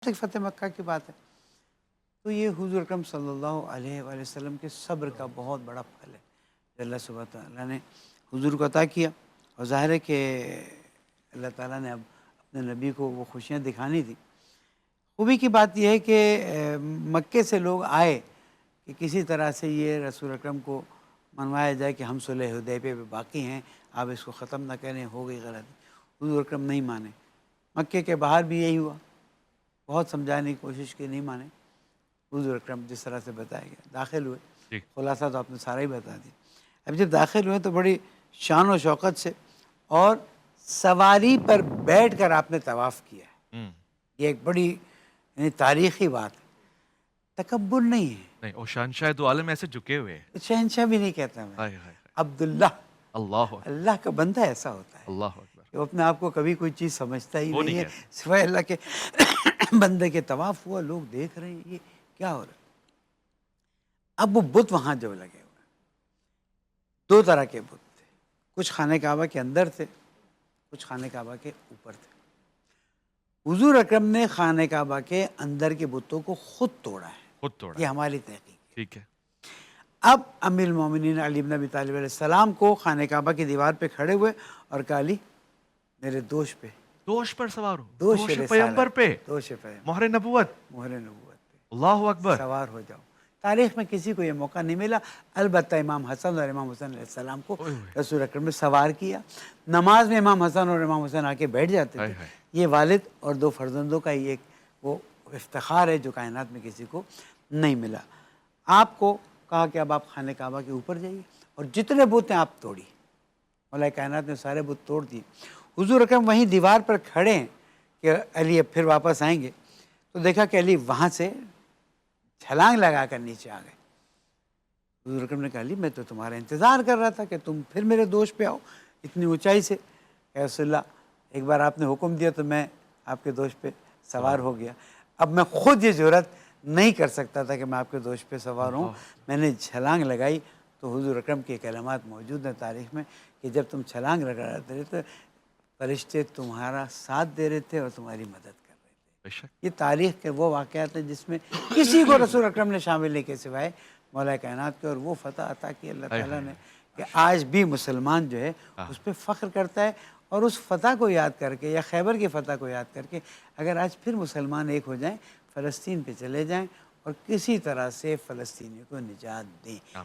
तक फ़तेह मक्का की बात है। तो ये हुज़ूर अकरम सल्लल्लाहु अलैहि वसल्लम के सब्र का बहुत बड़ा फल है जो अल्लाह सुब्हानहू व तआला ने हुज़ूर को अता किया। और ज़ाहिर है कि अल्लाह ताला ने अब अपने नबी को वो खुशियाँ दिखानी थी। खूबी की बात यह है कि मक्के से लोग आए कि किसी तरह से ये रसूल अकरम को मनवाया जाए कि हम सुलह हुदैबिया पे बाकी हैं, आप इसको ख़त्म ना करें, हो गई गलती। हुज़ूर अकरम नहीं माने। मक्के के बाहर भी यही हुआ, बहुत समझाने की कोशिश की, नहीं माने। हुज़ूर अकरम जिस तरह से बताया गया, दाखिल हुए। जी। खुलासा तो आपने सारा ही बता दिया। अब जब दाखिल हुए तो बड़ी शान और शौकत से और सवारी पर बैठकर आपने तवाफ़ किया है। हुँ। ये एक बड़ी यानी तारीख़ी बात है, तकब्बुर नहीं है। नहीं, और शहंशाह दो आलम ऐसे झुके हुए हैं। शहंशाह भी नहीं कहता मैं, हाय, हाय, हाय! अब्दुल्ला, अल्लाहु अकबर! अल्लाह का बंदा ऐसा होता है अल्लाहु अकबर! कि वो अपने आप को कभी कोई चीज़ समझता ही वो नहीं नहीं है, कहते। सिवाय अल्लाह के बंदे के तवाफ़ हुआ, लोग देख रहे हैं ये क्या हो रहा है। अब वो बुत वहाँ जो लगे हुए हैं, 2 तरह के बुत थे, कुछ खाने काबा के अंदर थे, कुछ खाने काबा के ऊपर थे। हुज़ूर अकरम ने खाने काबा के अंदर के बुतों को खुद तोड़ा है, खुद तोड़ा ये है। हमारी तहकीक है। ठीक है। अब अमीरुल मोमिनीन अली इब्न अबी तालिब अलैहिस्सलाम को खाने काबा की दीवार पे खड़े हुए और कहा, अली मेरे दोष पे, दोष पर सवार हो, दोष दोष रिसालत, पैगंबर पे, दोष पैगंबर, मोहरे नबुवत, मोहर नबूवत पे अल्लाहु अकबर! सवार हो जाओ। तारीख़ में किसी को ये मौका नहीं मिला, अलबत्ता इमाम हसन और इमाम हुसैन अलैहिस्सलाम को ओए होए! रसूल अकरम ने सवार किया। नमाज में इमाम हसन और इमाम हुसैन आके बैठ जाते हाय, थे। हाय! ये वालिद और 2 फर्जंदों का ही एक वो इफ्तिखार है जो कायनात में किसी को नहीं मिला। आपको कहा कि अब आप खाने काबा के ऊपर जाइए और जितने बुत हैं आप तोड़िए। मौला कायनात ने सारे बुत तोड़ दिए। हुज़ूर अकरम वहीं दीवार पर खड़े हैं कि अली अब फिर वापस आएंगे, तो देखा कि अली वहाँ से छलांग लगा कर नीचे आ गए। हुज़ूर अकरम ने कहा, अली मैं तो तुम्हारा इंतज़ार कर रहा था कि तुम फिर मेरे दोष पे आओ इतनी ऊंचाई से। या रसूलल्लाह, एक बार आपने हुक्म दिया तो मैं आपके दोष पे सवार हो गया, अब मैं खुद ये जुर्रत नहीं कर सकता था कि मैं आपके दोष पे सवार हूँ। अल्लाह! मैंने छलांग लगाई तो हुज़ूर अकरम के कलमात मौजूद हैं तारीख़ में कि जब तुम छलांग लगा रहे थे तो फरिश्ते तुम्हारा साथ दे रहे थे और तुम्हारी मदद कर रहे थे। बेशक। ये तारीख़ के वो वाक़यात हैं जिसमें किसी को रसूल अकरम ने शामिल नहीं किया सिवाय मौला कायनात के, और वो फ़तह अता की अल्लाह हाय, ताला हाय, ने कि हाय! आज भी मुसलमान जो है हाँ। उस पे फ़ख्र करता है। और उस फ़तह को याद करके या खैबर की फ़तह को याद करके अगर आज फिर मुसलमान एक हो जाएँ, फ़लस्तीन पे चले जाएँ और किसी तरह से फ़लस्तीनियों को निजात दें।